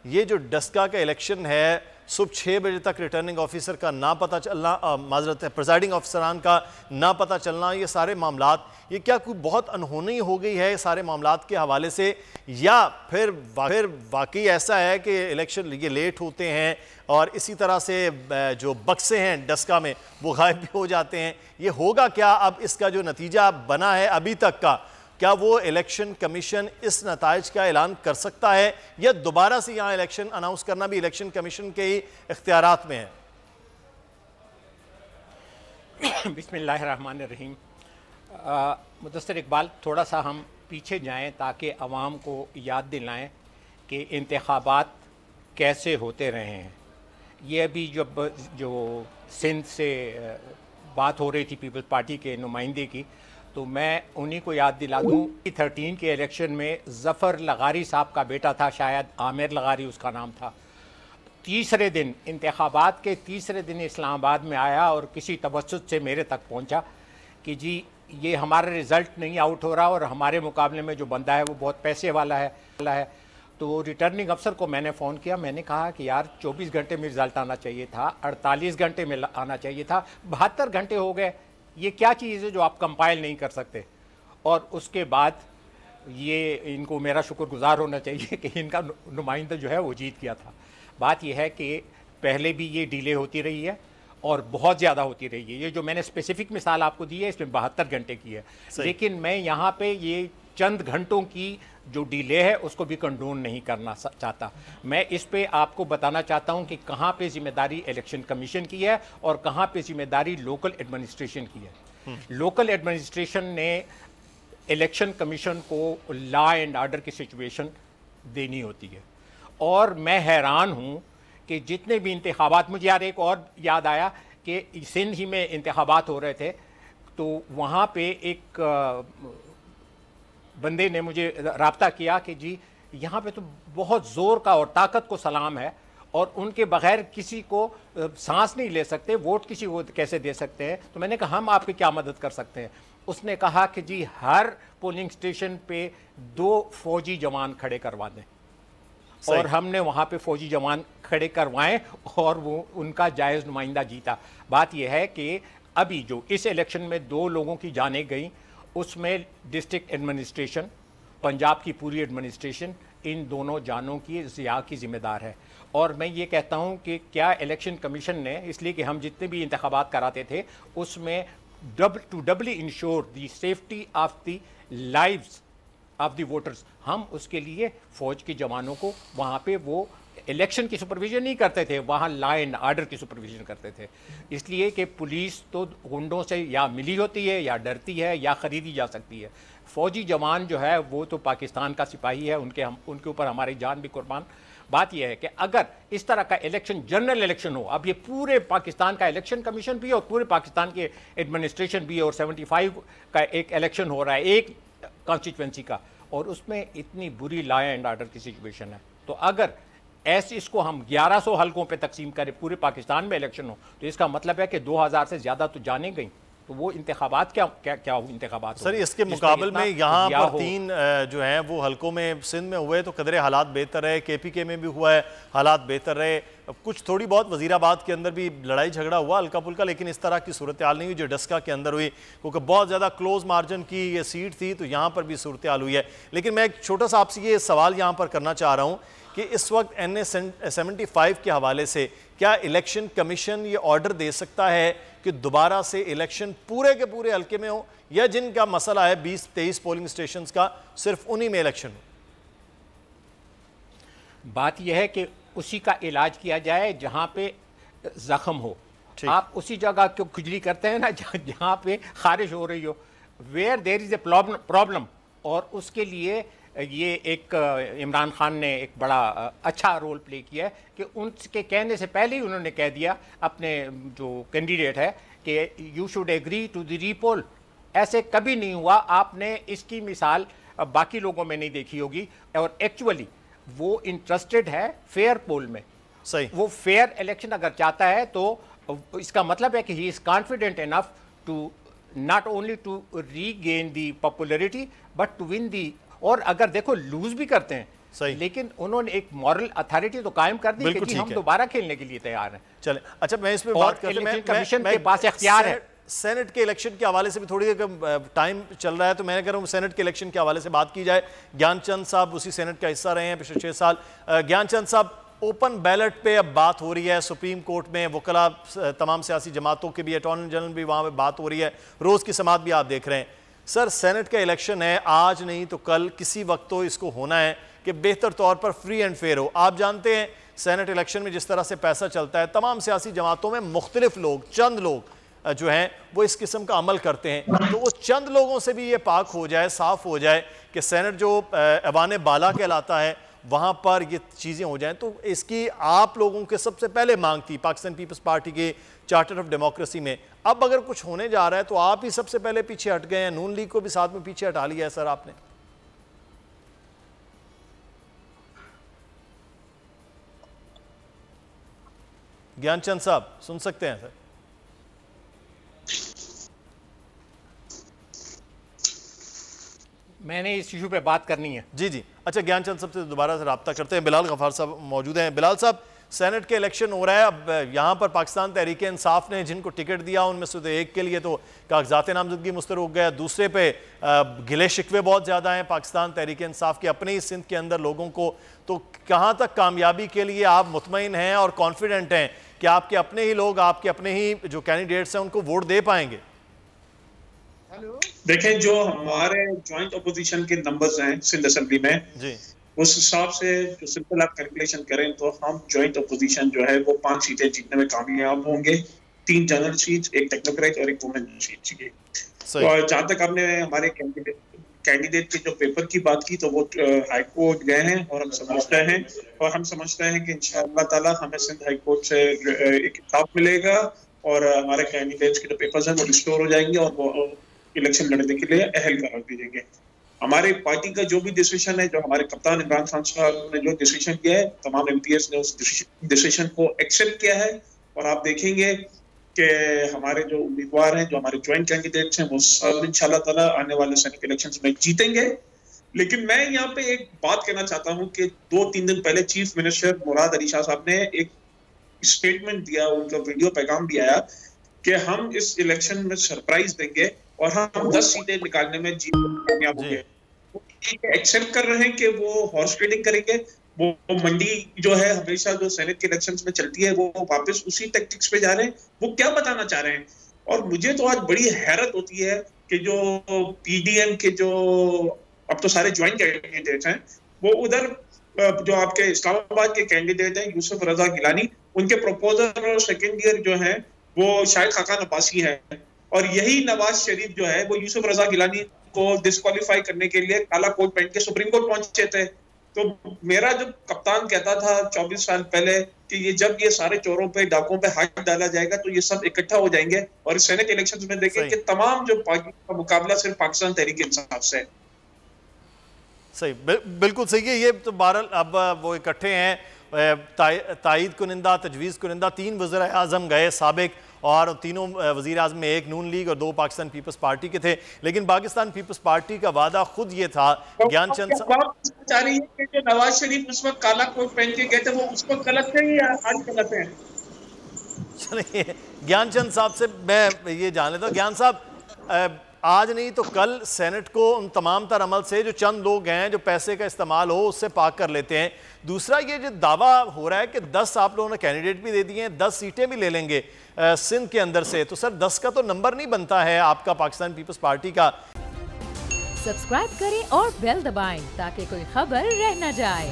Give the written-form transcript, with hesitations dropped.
یہ جو ڈسکا کا الیکشن ہے صبح 6 بجے تک ریٹرننگ آفیسر کا نہ پتہ چلنا، معذرت ہے پریزائڈنگ آفیسران کا نہ پتہ چلنا، یہ سارے معاملات یہ کیا کوئی بہت انہونی ہو گئی ہے سارے معاملات کے حوالے سے، یا پھر واقعی ایسا ہے کہ الیکشن یہ لیٹ ہوتے ہیں اور اسی طرح سے جو بکسے ہیں ڈسکا میں وہ غائب بھی ہو جاتے ہیں؟ یہ ہوگا کیا اب اس کا جو نتیجہ بنا ہے ابھی تک کا، کیا وہ الیکشن کمیشن اس نتائج کا اعلان کر سکتا ہے یا دوبارہ سے یہاں الیکشن اناؤنس کرنا بھی الیکشن کمیشن کے ہی اختیارات میں ہے؟ بسم اللہ الرحمن الرحیم۔ مدثر اقبال، تھوڑا سا ہم پیچھے جائیں تاکہ عوام کو یاد دلائیں کہ انتخابات کیسے ہوتے رہے ہیں۔ یہ ابھی جو سندھ سے بات ہو رہی تھی پیپلز پارٹی کے نمائندے کی، تو میں انہی کو یاد دلا دوں 13 کے الیکشن میں ظفر لغاری صاحب کا بیٹا تھا، شاید عامر لغاری اس کا نام تھا، تیسرے دن انتخابات کے تیسرے دن اسلام آباد میں آیا اور کسی توسط سے میرے تک پہنچا کہ جی یہ ہمارا رزلٹ نہیں آؤٹ ہو رہا اور ہمارے مقابلے میں جو بندہ ہے وہ بہت پیسے والا ہے۔ تو ریٹرننگ افسر کو میں نے فون کیا، میں نے کہا کہ یار 24 گھنٹے میں رزلٹ آنا چاہیے تھا، 48 گھنٹے میں آنا چاہیے تھا، 72 گھنٹے ہو گئے، یہ کیا چیز ہے جو آپ کمپائل نہیں کر سکتے؟ اور اس کے بعد یہ ان کو میرا شکر گزار ہونا چاہیے کہ ان کا نمائندہ جو ہے وہ جیت گیا تھا۔ بات یہ ہے کہ پہلے بھی یہ ڈیلے ہوتی رہی ہے اور بہت زیادہ ہوتی رہی ہے۔ یہ جو میں نے اسپیسیفک مثال آپ کو دی ہے اس میں 72 گھنٹے کی ہے، لیکن میں یہاں پہ یہ چند گھنٹوں کی جو ڈیلے ہے اس کو بھی کنڈون نہیں کرنا چاہتا۔ میں اس پہ آپ کو بتانا چاہتا ہوں کہ کہاں پہ ذمہ داری الیکشن کمیشن کی ہے اور کہاں پہ ذمہ داری لوکل ایڈمنسٹریشن کی ہے۔ لوکل ایڈمنسٹریشن نے الیکشن کمیشن کو لا اینڈ آرڈر کی سچویشن دینی ہوتی ہے، اور میں حیران ہوں کہ جتنے بھی انتخابات، مجھے یار ایک اور یاد آیا کہ سندھ ہی میں انتخابات ہو رہے تھے، تو وہاں پہ ایک بندے نے مجھے رابطہ کیا کہ جی یہاں پہ تو بہت زور کا اور طاقت کو سلام ہے اور ان کے بغیر کسی کو سانس نہیں لے سکتے، ووٹ کسی کو کیسے دے سکتے ہیں؟ تو میں نے کہا ہم آپ کی کیا مدد کر سکتے ہیں؟ اس نے کہا کہ جی ہر پولنگ سٹیشن پہ 2 فوجی جوان کھڑے کروا دیں، اور ہم نے وہاں پہ فوجی جوان کھڑے کروائیں اور وہ ان کا جائز نمائندہ جیتا۔ بات یہ ہے کہ ابھی جو اس الیکشن میں 2 لوگوں کی جانیں گئیں، اس میں ڈسٹرکٹ ایڈمنسٹریشن، پنجاب کی پوری ایڈمنسٹریشن ان دونوں جانوں کی ضیاع کی ذمہ دار ہے۔ اور میں یہ کہتا ہوں کہ کیا الیکشن کمیشن نے، اس لیے کہ ہم جتنے بھی انتخابات کراتے تھے اس میں to doubly ensure the safety of the lives of the voters, ہم اس کے لیے فوج کے جوانوں کو وہاں پہ وہ الیکشن کی سپرویژن نہیں کرتے تھے، وہاں لا اینڈ آرڈر کی سپرویژن کرتے تھے، اس لیے کہ پولیس تو گنڈوں سے یا ملی ہوتی ہے یا ڈرتی ہے یا خریدی جا سکتی ہے۔ فوجی جوان جو ہے وہ تو پاکستان کا سپاہی ہے، ان کے اوپر ہماری جان بھی قربان۔ بات یہ ہے کہ اگر اس طرح کا الیکشن جنرل الیکشن ہو، اب یہ پورے پاکستان کا الیکشن کمیشن بھی اور پورے پاکستان کے ایڈمنسٹریشن بھی، اور 75 کا ایک الیکشن ہو رہا ہے ایک کانسٹیچوئنسی کا، اور اس میں اتنی بری لا اینڈ آرڈر کی سچویشن ہے، تو اگر اس کو ہم 1100 حلقوں پہ تقسیم کریں، پورے پاکستان میں الیکشن ہو، تو اس کا مطلب ہے کہ 2000 سے زیادہ تو جانیں گئیں، تو وہ انتخابات کیا انتخابات سر اس کے مقابل میں یہاں پر 3 جو ہیں وہ حلقوں میں سندھ میں ہوئے تو قدرے حالات بہتر رہے، کے پی کے میں بھی ہوا ہے حالات بہتر رہے، کچھ تھوڑی بہت وزیر آباد کے اندر بھی لڑائی جھگڑا ہوا ہلکا پھلکا، لیکن اس طرح کی صورتحال نہیں ہوئی جو ڈسکا کے اندر ہوئی، کیونکہ بہت زیادہ کلوز مارجن کی یہ سیٹ تھی، تو یہاں پر بھی صورتحال ہوئی ہے۔ لیکن میں ایک چھوٹا سا آپ سے یہ سوال یہاں پر کرنا چاہ رہا ہوں کہ اس وقت NA-75 کے حوالے سے کیا الیکشن کمیشن یہ آرڈر دے سکتا ہے کہ دوبارہ سے الیکشن پورے کے پورے حلقے میں ہو، یا جن کا مسئلہ ہے 20-23 پولنگ سٹیشنز کا صرف انہی میں الیکشن ہو؟ بات یہ ہے کہ اسی کا علاج کیا جائے جہاں پہ زخم ہو، آپ اسی جگہ کیوں کھجلی کرتے ہیں نا جہاں پہ خارش ہو رہی ہو، where there is a problem، اور اس کے لیے یہ ایک عمران خان نے ایک بڑا اچھا رول پلے کیا ہے کہ ان کے کہنے سے پہلے ہی انہوں نے کہہ دیا اپنے جو کینڈیڈیٹ ہے کہ you should agree to the repoll. ایسے کبھی نہیں ہوا، آپ نے اس کی مثال باقی لوگوں میں نہیں دیکھی ہوگی، اور ایکچولی وہ انٹرسٹڈ ہے فیئر پول میں، وہ فیئر الیکشن اگر چاہتا ہے تو اس کا مطلب ہے کہ he is confident enough to not only to regain the popularity but to win the, اور اگر دیکھو لوز بھی کرتے ہیں لیکن انہوں نے ایک مورل اتھارٹی تو قائم کر دی کہ جی ہم دوبارہ کھیلنے کے لیے تیار ہیں. چلیں اچھا میں اس پہ بات کرتے ہیں, کمیشن کے پاس اختیار ہے. سینٹ کے الیکشن کے حوالے سے بھی تھوڑی ٹائم چل رہا ہے تو میں کہہ رہا ہوں سینٹ کے الیکشن کے حوالے سے بات کی جائے. گیان چند صاحب اسی سینٹ کا حصہ رہے ہیں پچھلے 6 سال. گیان چند صاحب, اوپن بیلٹ پہ اب بات ہو رہی ہے سپریم کورٹ میں, وکلا تمام سیاسی جماعتوں کے بھی, اٹارنی جنرل بھی وہاں پہ بات ہو رہی ہے, روز کی سماعت بھی آپ دیکھ رہے ہیں. سر سینٹ کا الیکشن ہے, آج نہیں تو کل کسی وقت تو اس کو ہونا ہے کہ بہتر طور پر فری اینڈ فیئر ہو. آپ جانتے ہیں سینٹ الیکشن میں جس طرح سے پیسہ چلتا ہے, تمام سیاسی جماعتوں میں مختلف لوگ, چند لوگ جو ہیں وہ اس قسم کا عمل کرتے ہیں. تو وہ چند لوگوں سے بھی یہ پاک ہو جائے, صاف ہو جائے کہ سینٹ جو ایوان بالا کہلاتا ہے وہاں پر یہ چیزیں ہو جائیں. تو اس کی آپ لوگوں کے سب سے پہلے مانگ تھی پاکستان پیپلز پارٹی کے چارٹر آف ڈیموکریسی میں. اب اگر کچھ ہونے جا رہا ہے تو آپ ہی سب سے پہلے پیچھے ہٹ گئے ہیں, نون لیگ کو بھی ساتھ میں پیچھے ہٹا لیا ہے سر آپ نے. گیان چند صاحب سن سکتے ہیں سر؟ میں نے اس ایشو پہ بات کرنی ہے. جی جی اچھا, گیان چند صاحب سے دوبارہ سے رابطہ کرتے ہیں. بلال غفار صاحب موجود ہیں. بلال صاحب, سینٹ کے الیکشن ہو رہا ہے, اب یہاں پر پاکستان تحریک انصاف نے جن کو ٹکٹ دیا ان میں سے ایک کے لیے تو کاغذات نامزدگی مسترد ہو گیا, دوسرے پہ گلے شکوے بہت زیادہ ہیں پاکستان تحریک انصاف کے اپنے ہی سندھ کے اندر لوگوں کو. تو کہاں تک کامیابی کے لیے آپ مطمئن ہیں اور کانفیڈنٹ ہیں کہ آپ کے اپنے ہی لوگ, آپ کے اپنے ہی جو کینڈیڈیٹس ہیں ان کو ووٹ دے پائیں گے؟ دیکھیں جو ہمارے جوائنٹ اپوزیشن کے نمبرز ہیں سندھ اسمبلی میں, اس حساب سے جو سمپل آپ کیلکولیشن کریں تو ہم جوائنٹ اپوزیشن جو ہے وہ 5 سیٹیں جیتنے میں کامیاب ہوں گے. 3 جنرل سیٹس, ایک ٹیکنوکریٹ اور ایک وومن سیٹ. اور جہاں تک آپ نے ہمارے کینڈیڈیٹ کے جو پیپر کی بات کی تو وہ ہائی کورٹ گئے ہیں اور ہم سمجھتے ہیں کہ انشاءاللہ تعالی ہمیں سندھ ہائی کورٹ سے ایک انصاف ملے گا اور ہمارے کینڈیڈیٹس کے جو پیپرز ہیں وہ ریسٹور ہو جائیں گے اور وہ الیکشن لڑنے کے لیے اہل قرار دی جائیں گے. ہماری پارٹی کا جو بھی ڈیسیشن ہے, جو ہمارے کپتان عمران خان صاحب نے جو ڈیسیشن کیا ہے, تمام ایم پی ایس نے اس ڈیسیشن کو ایکسیپٹ کیا ہے. اور آپ دیکھیں گے کہ ہمارے جو امیدوار ہیں, جو ہمارے جوائنٹ کینڈیڈیٹس ہیں, وہ سب انشاءاللہ تعالی آنے والے سینٹ الیکشنز میں جیتیں گے. لیکن میں یہاں پہ ایک بات کہنا چاہتا ہوں کہ 2-3 دن پہلے چیف منسٹر مراد علی شاہ صاحب نے ایک اسٹیٹمنٹ دیا, ان کا ویڈیو پیغام بھی آیا کہ ہم اس الیکشن میں سرپرائز دیں گے اور ہم 10 سیٹیں نکالنے میں کامیاب ہوں گے. ایکسپٹ کر رہے ہیں کہ وہ ہارس ٹریڈنگ کریں گے. وہ منڈی جو ہے ہمیشہ جو سینٹ کے الیکشنز میں چلتی ہے وہ واپس اسی ٹیکٹکس پہ جا رہے ہیں. وہ کیا بتانا چاہ رہے ہیں؟ اور مجھے تو آج بڑی حیرت ہوتی ہے کہ جو پی ڈی ایم کے جو اب تو سارے جوائنٹ کینڈیڈیٹس ہیں, وہ ادھر جو آپ کے اسلام آباد کے کینڈیڈیٹ ہیں یوسف رضا گیلانی, ان کے پروپوزر اور سیکنڈ ایئر جو ہیں وہ شاہد خاقان عباسی ہیں. اور یہی نواز شریف جو ہے وہ یوسف رضا گیلانی کو ڈسکوالیفائی کرنے کے لیے کالا کوٹ پہن کے سپریم کورٹ پہنچے تھے. تو میرا جو کپتان کہتا تھا 24 سال پہلے کہ یہ جب یہ سارے چوروں پہ ڈاکوں پہ ہاتھ ڈالا جائے گا تو یہ سب اکٹھا ہو جائیں گے. اور اس سینٹ الیکشنز میں دیکھیں کہ تمام جو پارٹی کا مقابلہ صرف پاکستان تحریک انصاف سے. صحیح, بالکل صحیح ہے. یہ تو بہرحال اب وہ اکٹھے ہیں, تائید کنندہ, تجویز کنندہ 3 وزراء اعظم گئے سابق, اور تینوں وزیر اعظم میں 1 نون لیگ اور 2 پاکستان پیپلز پارٹی کے تھے. لیکن پاکستان پیپلز پارٹی کا وعدہ خود یہ تھا, گیان چند چاہ رہی ہے کہ جو نواز شریف اس وقت کالا کوٹ پہن کے گئے تھے وہ اس وقت غلط تھے یا آج غلط ہیں؟ چلیے گیان چند صاحب سے میں یہ جان لیتا ہوں. گیان صاحب, آج نہیں تو کل سینٹ کو ان تمام تر عمل سے جو چند لوگ ہیں جو پیسے کا استعمال ہو اس سے پاک کر لیتے ہیں. دوسرا یہ جو دعویٰ ہو رہا ہے کہ 10 آپ لوگوں نے کینڈیڈیٹ بھی دے دیے ہیں, 10 سیٹیں بھی لے لیں گے سندھ کے اندر سے, تو سر 10 کا تو نمبر نہیں بنتا ہے آپ کا پاکستان پیپلز پارٹی کا. سبسکرائب کریں اور بیل دبائیں تاکہ کوئی خبر رہ نہ جائے.